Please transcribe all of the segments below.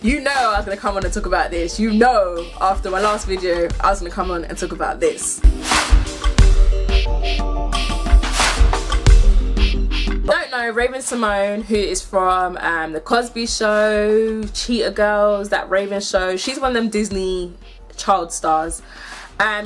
You know I was going to come on and talk about this. You know after my last video I was going to come on and talk about this. Don't know, Raven Symone, who is from The Cosby Show, Cheetah Girls, that Raven show. She's one of them Disney child stars.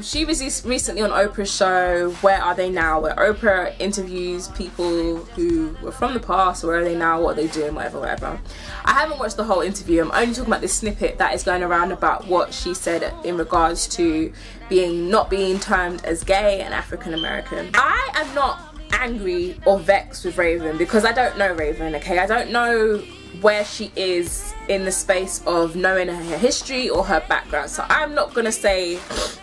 She was recently on Oprah's show, Where Are They Now, where Oprah interviews people who were from the past, where are they now, what are they doing, whatever. I haven't watched the whole interview. I'm only talking about this snippet that is going around about what she said in regards to not being termed as gay and African American. I am not angry or vexed with Raven because I don't know Raven, okay? I don't know where she is in the space of knowing her history or her background, so I'm not gonna say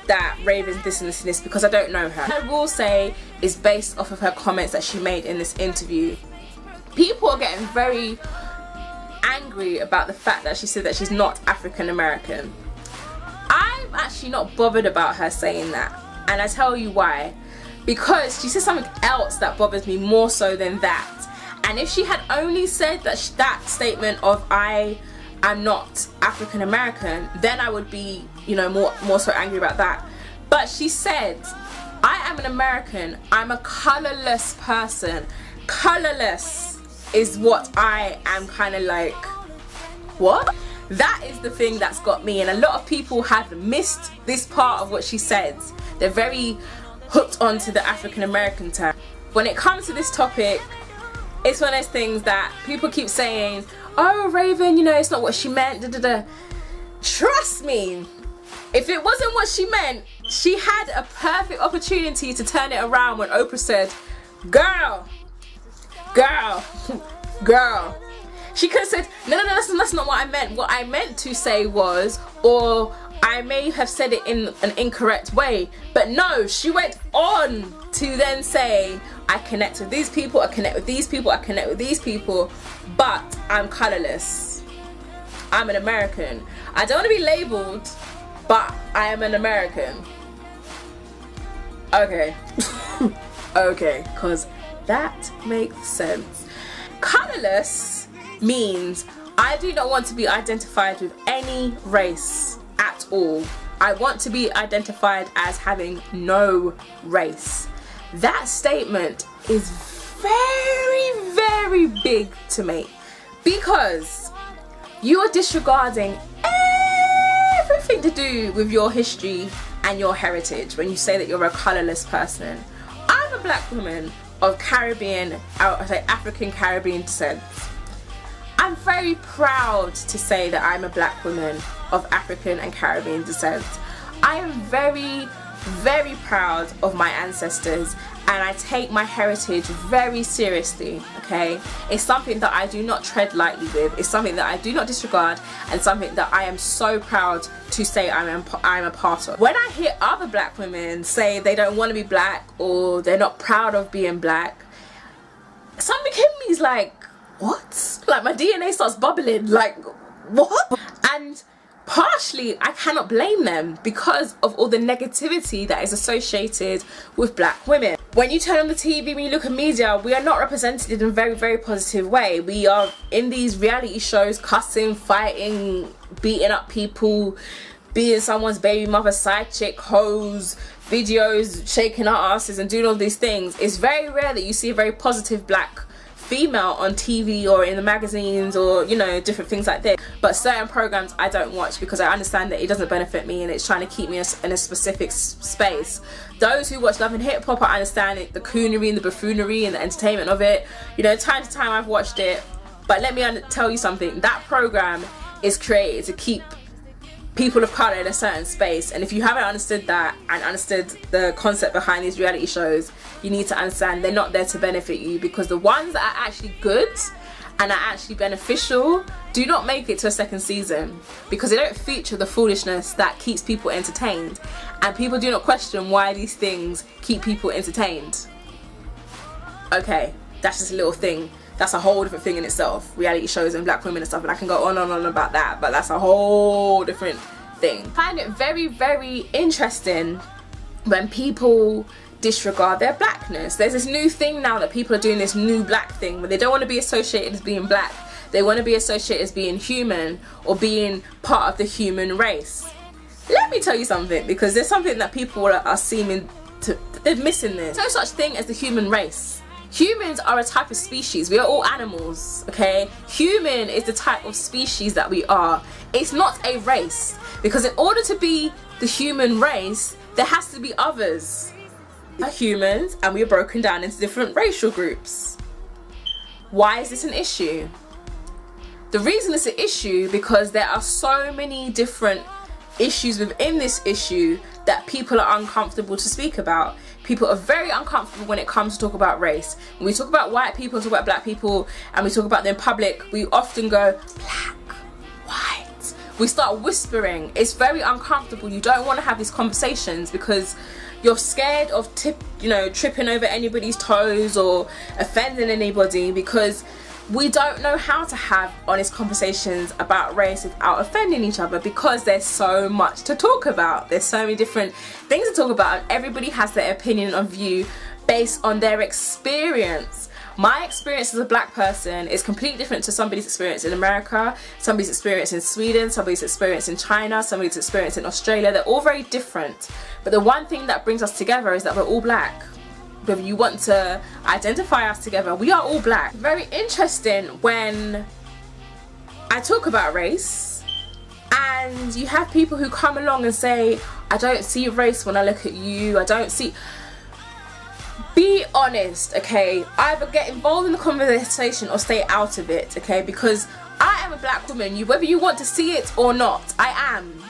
that Raven's this and this and this because I don't know her. What I will say is based off of her comments that she made in this interview. People are getting very angry about the fact that she said that she's not African American. I'm actually not bothered about her saying that, and I tell you why. Because she said something else that bothers me more so than that. And if she had only said that statement of I am not African American, then I would be, you know, more so angry about that. But she said, I am an American, I'm a colorless person. Colorless is what I am, kind of like, what? That is the thing that's got me, and a lot of people have missed this part of what she said. They're very hooked onto the African American term. When it comes to this topic, it's one of those things that people keep saying, oh Raven, you know, it's not what she meant, da da da. Trust me, if it wasn't what she meant, she had a perfect opportunity to turn it around when Oprah said, girl, she could have said, no, that's not what I meant. What I meant to say was, or I may have said it in an incorrect way, but no, she went on to then say, I connect with these people, I connect with these people, I connect with these people, but I'm colorless. I'm an American. I don't want to be labeled, but I am an American. Okay. Okay, because that makes sense. Colorless means I do not want to be identified with any race at all. I want to be identified as having no race. That statement is very, very big to me because you are disregarding everything to do with your history and your heritage when you say that you're a colorless person. I'm a black woman of Caribbean, I say African Caribbean descent. I'm very proud to say that I'm a black woman of African and Caribbean descent. I am very, very proud of my ancestors, and I take my heritage very seriously, okay? It's something that I do not tread lightly with. It's something that I do not disregard, and something that I am so proud to say I'm a part of. When I hear other black women say they don't want to be black or they're not proud of being black, something in me is like, what? Like my DNA starts bubbling, like, what? And partially I cannot blame them because of all the negativity that is associated with black women. When you turn on the TV, when you look at media, we are not represented in a very, very positive way. We are in these reality shows cussing, fighting, beating up people, being someone's baby mother, side chick, hoes, videos, shaking our asses and doing all these things. It's very rare that you see a very positive black female on TV or in the magazines or, you know, different things like this. But certain programs I don't watch because I understand that it doesn't benefit me and it's trying to keep me in a specific space. Those who watch Love and Hip Hop, I understand it, the coonery and the buffoonery and the entertainment of it. You know, time to time I've watched it, but let me tell you something, that program is created to keep people of colour in a certain space, and if you haven't understood that and understood the concept behind these reality shows, you need to understand they're not there to benefit you, because the ones that are actually good and are actually beneficial do not make it to a second season because they don't feature the foolishness that keeps people entertained, and people do not question why these things keep people entertained. Okay, that's just a little thing. That's a whole different thing in itself, reality shows and black women and stuff, and I can go on and on about that, but that's a whole different thing. I find it very, very interesting when people disregard their blackness. There's this new thing now that people are doing, this new black thing where they don't want to be associated as being black. They want to be associated as being human or being part of the human race. Let me tell you something, because there's something that people are seeming to, they're missing this. There's no such thing as the human race. Humans are a type of species. We are all animals, okay? Human is the type of species that we are. It's not a race, because in order to be the human race, there has to be others. We are humans, and we are broken down into different racial groups. Why is this an issue? The reason it's an issue because there are so many different issues within this issue that people are uncomfortable to speak about. People are very uncomfortable when it comes to talk about race. When we talk about white people, talk about black people, and we talk about them in public, we often go black, white. We start whispering. It's very uncomfortable. You don't want to have these conversations because you're scared of tripping over anybody's toes or offending anybody, because we don't know how to have honest conversations about race without offending each other, because there's so much to talk about. There's so many different things to talk about, and everybody has their opinion or view based on their experience. My experience as a black person is completely different to somebody's experience in America, somebody's experience in Sweden, somebody's experience in China, somebody's experience in Australia. They're all very different. But the one thing that brings us together is that we're all black. Whether you want to identify us together, we are all black. Very interesting when I talk about race and you have people who come along and say, I don't see race when I look at you, I don't see. Be honest, okay? Either get involved in the conversation or stay out of it, okay? Because I am a black woman, whether you want to see it or not, I am.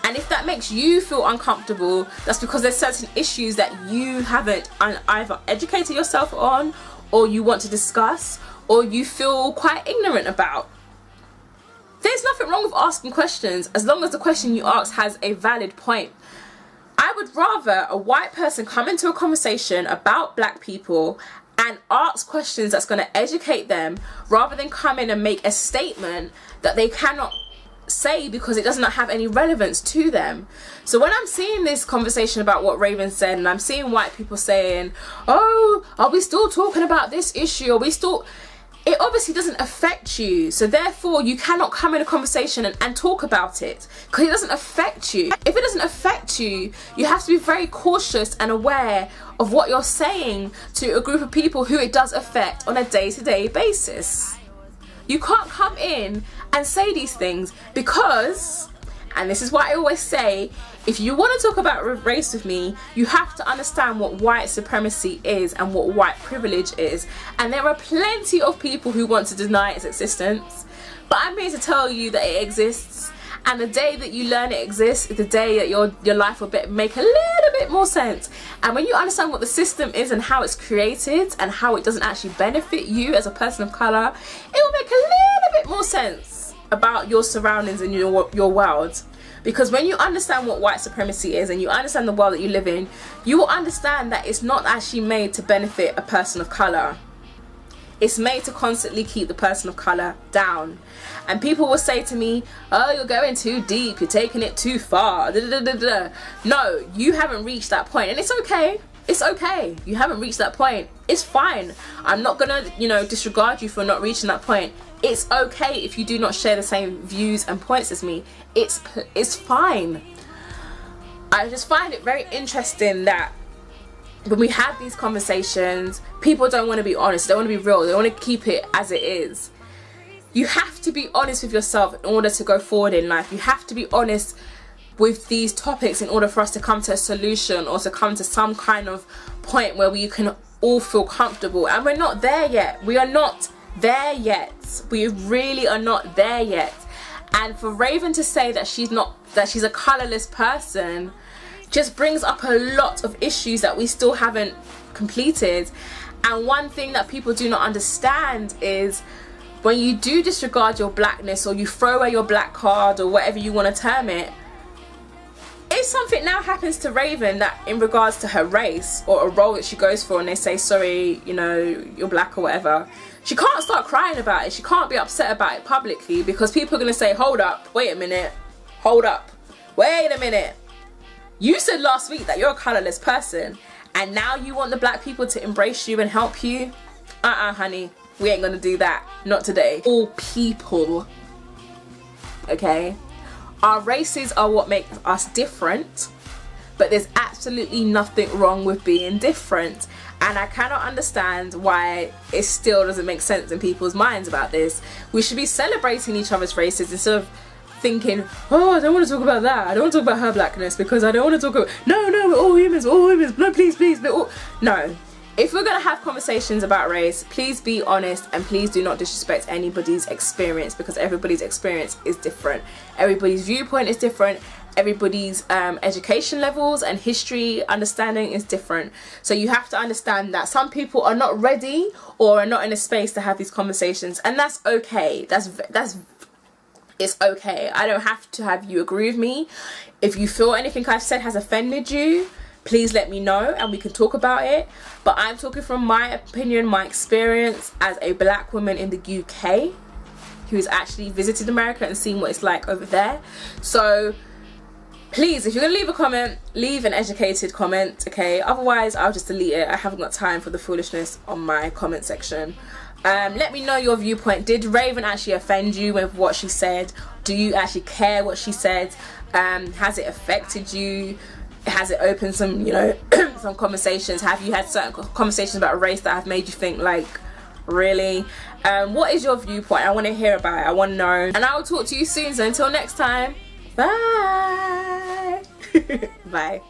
And if that makes you feel uncomfortable, that's because there's certain issues that you haven't either educated yourself on, or you want to discuss, or you feel quite ignorant about. There's nothing wrong with asking questions as long as the question you ask has a valid point. I would rather a white person come into a conversation about black people and ask questions that's going to educate them, rather than come in and make a statement that they cannot say because it does not have any relevance to them. So when I'm seeing this conversation about what Raven said, and I'm seeing white people saying, oh, are we still talking about this issue? Are we still... It obviously doesn't affect you, so therefore you cannot come in a conversation and talk about it, because it doesn't affect you. If it doesn't affect you, you have to be very cautious and aware of what you're saying to a group of people who it does affect on a day-to-day basis. You can't come in and say these things because, and this is what I always say, if you want to talk about race with me, you have to understand what white supremacy is and what white privilege is. And there are plenty of people who want to deny its existence, but I'm here to tell you that it exists. And the day that you learn it exists is the day that your life will make a little bit more sense. And when you understand what the system is and how it's created and how it doesn't actually benefit you as a person of colour, it will make a little bit more sense about your surroundings and your world. Because when you understand what white supremacy is and you understand the world that you live in, you will understand that it's not actually made to benefit a person of colour. It's made to constantly keep the person of colour down. And people will say to me, oh, you're going too deep, you're taking it too far, da, da, da, da, da. No, you haven't reached that point, and it's okay. It's okay. You haven't reached that point. It's fine. I'm not gonna, disregard you for not reaching that point. It's okay if you do not share the same views and points as me. It's fine. I just find it very interesting that when we have these conversations, people don't want to be honest, they want to be real, they want to keep it as it is. You have to be honest with yourself in order to go forward in life. You have to be honest with these topics in order for us to come to a solution or to come to some kind of point where we can all feel comfortable. And we're not there yet. We are not there yet. We really are not there yet. And for Raven to say that she's a colourless person just brings up a lot of issues that we still haven't completed. And one thing that people do not understand is when you do disregard your blackness, or you throw away your black card, or whatever you want to term it, if something now happens to Raven that in regards to her race or a role that she goes for, and they say, sorry, you're black or whatever, she can't start crying about it. She can't be upset about it publicly, because people are going to say, hold up, wait a minute, hold up, wait a minute. You said last week that you're a colourless person, and now you want the black people to embrace you and help you? Honey. we ain't gonna do that. Not today. All people, okay? Our races are what makes us different, but there's absolutely nothing wrong with being different. And I cannot understand why it still doesn't make sense in people's minds about this. We should be celebrating each other's races instead of thinking, oh, I don't want to talk about that. I don't want to talk about her blackness because I don't want to talk about, no, we're all humans, no, please, we're all, no. If we're going to have conversations about race, please be honest and please do not disrespect anybody's experience, because everybody's experience is different. Everybody's viewpoint is different. Everybody's education levels and history understanding is different. So you have to understand that some people are not ready or are not in a space to have these conversations, and that's okay. It's okay. I don't have to have you agree with me. If you feel anything I've said has offended you, please let me know and we can talk about it. But I'm talking from my opinion, my experience as a black woman in the UK who's actually visited America and seen what it's like over there. So please, if you're gonna leave a comment, leave an educated comment, okay? Otherwise, I'll just delete it. I haven't got time for the foolishness on my comment section. Let me know your viewpoint. Did Raven actually offend you with what she said? Do you actually care what she said? Has it affected you? Has it opened some, you know, some conversations? Have you had certain conversations about race that have made you think, like, really? What is your viewpoint? I want to hear about it. I want to know. And I will talk to you soon. So until next time, bye. Bye.